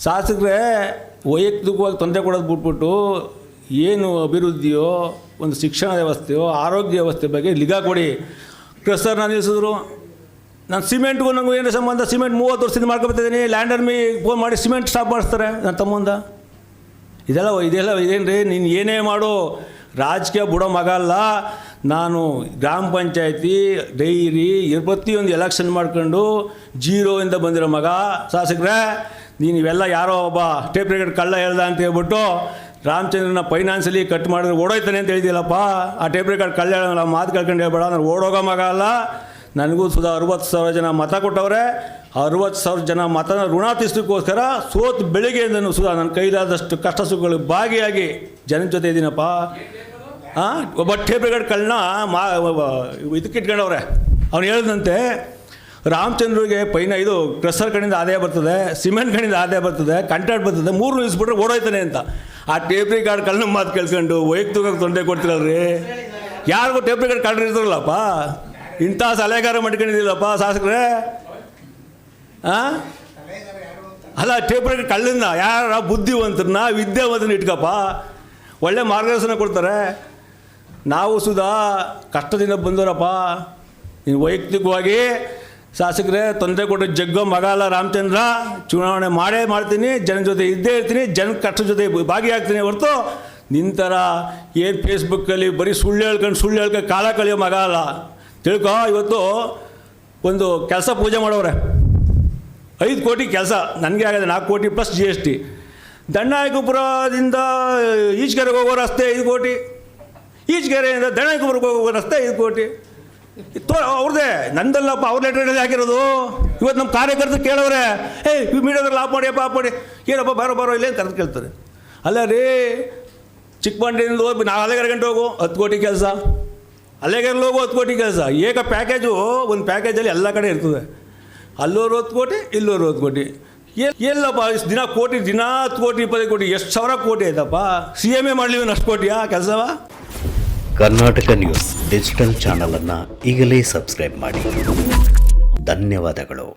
ಶಾಸಕರೇ ವೈಯಕ್ತಿಕವಾಗಿ ತೊಂದರೆ ಕೊಡೋದು ಬಿಟ್ಬಿಟ್ಟು ಏನು ಅಭಿವೃದ್ಧಿಯೋ ಒಂದು ಶಿಕ್ಷಣ ವ್ಯವಸ್ಥೆಯೋ ಆರೋಗ್ಯ ವ್ಯವಸ್ಥೆ ಬಗ್ಗೆ ನಿಗಾ ಕೊಡಿ. ಕ್ರಸ್ಟರ್ನ ನಿಲ್ಲಿಸಿದ್ರು. ನಾನು ಸಿಮೆಂಟ್ಗೂ ನನಗೂ ಏನು ಸಂಬಂಧ? ಸಿಮೆಂಟ್ 30 ವರ್ಷದಿಂದ ಮಾಡ್ಕೊಬರ್ತಿದ್ದೀನಿ. ಲ್ಯಾಂಡ್ ಆರ್ಮಿ ಫೋನ್ ಮಾಡಿ ಸಿಮೆಂಟ್ ಸ್ಟಾಪ್ ಮಾಡಿಸ್ತಾರೆ ನನ್ನ ತಮ್ಮಂದ. ಇದೇನು ರೀ? ನೀನು ಏನೇ ಮಾಡು, ರಾಜಕೀಯ ಬಿಡೋ ಮಗ ಅಲ್ಲ ನಾನು. ಗ್ರಾಮ ಪಂಚಾಯತಿ ಡೈರಿ ಪ್ರತಿಯೊಂದು ಎಲೆಕ್ಷನ್ ಮಾಡ್ಕೊಂಡು 0ಇಂದ ಬಂದಿರೋ ಮಗ. ಶಾಸಕರೇ ನೀನು ಇವೆಲ್ಲ ಯಾರೋ ಒಬ್ಬ ಟೇಪ್ ರೆಕಾರ್ಡ್ ಕಳ್ಳ ಹೇಳ್ದ ಅಂತ ಹೇಳ್ಬಿಟ್ಟು ರಾಮಚಂದ್ರನ ಫೈನಾನ್ಸಲ್ಲಿ ಕಟ್ ಮಾಡಿದ್ರೆ ಓಡೋಯ್ತಾನೆ ಅಂತ ಹೇಳಿದಿಲ್ಲಪ್ಪ. ಆ ಟೇಪ್ ರೆಕಾರ್ಡ್ ಕಳ್ಳ ಹೇಳೋಲ್ಲ, ಮಾತು ಕೇಳ್ಕೊಂಡು ಹೇಳ್ಬೇಡ. ನಾನು ಓಡೋಗೋ ಮಗ ಅಲ್ಲ. ನನಗೂ ಸುಧಾ 60,000 ಜನ ಮತ ಕೊಟ್ಟವ್ರೆ. 60,000 ಜನ ಮತನ ಋಣ ತೀರ್ಸೋಕ್ಕೋಸ್ಕರ ಸೋತು ಬೆಳಿಗ್ಗೆಯಿಂದನೂ ಸುಧಾ ನನ್ನ ಕೈಲಾದಷ್ಟು ಕಷ್ಟ ಸುಖಗಳು ಭಾಗಿಯಾಗಿ ಜನದ ಜೊತೆ ಇದ್ದೀನಪ್ಪ. ಒಬ್ಬ ಟೇಪ್ ರೆಕಾರ್ಡ್ ಕಳ್ಳನ ಇದಕ್ಕೆ ಇಟ್ಕೊಂಡವ್ರೆ. ಅವ್ನು ಹೇಳಿದಂತೆ ರಾಮಚಂದ್ರಿಗೆ ಇದು ಕ್ರಸ್ಟರ್ ಕಡೆಯಿಂದ ಆದಾಯ ಬರ್ತದೆ, ಸಿಮೆಂಟ್ ಕಡೆಯಿಂದ ಆದಾಯ ಬರ್ತದೆ, ಕಾಂಟ್ರಾಕ್ಟ್ ಬರ್ತದೆ, 3 ನಿಲ್ಲಿಸ್ಬಿಟ್ರೆ ಓಡೋಯ್ತಾನೆ ಅಂತ. ಆ ಟೇಪ್ ರೆಕಾರ್ಡ್ ಕಳ್ಳನ ಮಾತು ಕೇಳ್ಕೊಂಡು ವೈಯಕ್ತಿಕವಾಗಿ ತೊಂದರೆ ಕೊಡ್ತಿರಲ್ರಿ. ಯಾರಿಗೂ ಟೇಪ್ ರೆಕಾರ್ಡ್ ಕಳ್ಳರು ಇರ್ತಾರಲ್ಲಪ್ಪ. ಇಂಥ ಸಲಹೆಗಾರ ಮಾಡ್ಕೊಂಡಿದ್ದಿಲ್ಲಪ್ಪ ಶಾಸಕರೇ. ಅಲ್ಲ, ಟೇಪ್ ರೆಕಾರ್ಡ್ ಕಳ್ಳನ್ನ ಯಾರ ಬುದ್ಧಿವಂತರನ್ನ ವಿದ್ಯಾವಂತನ ಇಟ್ಕಪ್ಪ, ಒಳ್ಳೆ ಮಾರ್ಗದರ್ಶನ ಕೊಡ್ತಾರೆ. ನಾವು ಸುಧಾ ಕಷ್ಟದಿಂದ ಬಂದವರಪ್ಪ. ನೀನು ವೈಯಕ್ತಿಕವಾಗಿ ಶಾಸಕರೇ ತೊಂದರೆ ಕೊಟ್ಟು ಜಗ್ಗೋ ಮಗ ಅಲ್ಲ ರಾಮಚಂದ್ರ. ಚುನಾವಣೆ ಮಾಡ್ತೀನಿ, ಜನ ಜೊತೆ ಇದ್ದೇ ಇರ್ತೀನಿ, ಜನ ಕಷ್ಟ ಜೊತೆ ಭಾಗಿಯಾಗ್ತೀನಿ ಹೊರತು ನಿಂತರ ಏನು ಫೇಸ್ಬುಕ್ಕಲ್ಲಿ ಬರೀ ಸುಳ್ಳು ಹೇಳ್ಕೊಂಡು ಕಾಲ ಕಳೆಯೋ ಮಗ ಅಲ್ಲ. ತಿಳ್ಕೊ. ಇವತ್ತು ಒಂದು ಕೆಲಸ ಪೂಜೆ ಮಾಡೋರೆ, 5 ಕೋಟಿ ಕೆಲಸ ನನಗೆ ಆಗಿದೆ, 4 ಕೋಟಿ ಪ್ಲಸ್ GST. ದಂಡನಾಯಕಪುರದಿಂದ ಈಚೆಕೆರೆಗೆ ಹೋಗೋ ರಸ್ತೆ 5 ಕೋಟಿ, ಈಚೆಕೆರೆಯಿಂದ ದಂಡನಾಯಕಪುರಕ್ಕೆ ಹೋಗೋ ರಸ್ತೆ 5 ಕೋಟಿ. ಅವ್ರದ್ದೇ, ನಂದಲ್ಲಪ್ಪ. ಅವ್ರ ಲೆಟರ್ ಹಾಕಿರೋದು. ಇವತ್ತು ನಮ್ಮ ಕಾರ್ಯಕರ್ತರು ಕೇಳೋರೆ, ಮೀಡಿಯಾದಲ್ಲಿ ಆಫ್ ಮಾಡಿ ಏನಪ್ಪ ಬಾರೋ ಇಲ್ಲೇನು ಕರೆದು ಕೇಳ್ತಾರೆ. ಅಲ್ಲ ರೀ, ಚಿಕ್ಕಮಂಡ್ಲಿಯಿಂದ ಹೋಗಿ ನಾವು ಹಳೆಗಾರ ಗಂಟೆ ಹೋಗು 10 ಕೋಟಿ ಕೆಲಸ, ಹಳೆಗಾರಲ್ಲಿ ಹೋಗು 10 ಕೋಟಿ ಕೆಲಸ. ಏಕ ಪ್ಯಾಕೇಜು, ಒಂದು ಪ್ಯಾಕೇಜಲ್ಲಿ ಎಲ್ಲ ಕಡೆ ಇರ್ತದೆ. ಅಲ್ಲೋರು 10 ಕೋಟಿ, ಇಲ್ಲೋರು 10 ಕೋಟಿ. ಎಲ್ಲಪ್ಪ ದಿನ 10 ಕೋಟಿ, 20 ಕೋಟಿ, ಎಷ್ಟು ಸಾವಿರ ಕೋಟಿ ಆಯ್ತಪ್ಪ. CM ಮಾಡಲಿ ಅಷ್ಟು ಕೋಟಿಯಾ ಕೆಲಸವ? ಕರ್ನಾಟಕ ನ್ಯೂಸ್ ಡಿಜಿಟಲ್ ಚಾನಲನ್ನು ಈಗಲೇ ಸಬ್ಸ್ಕ್ರೈಬ್ ಮಾಡಿ. ಧನ್ಯವಾದಗಳು.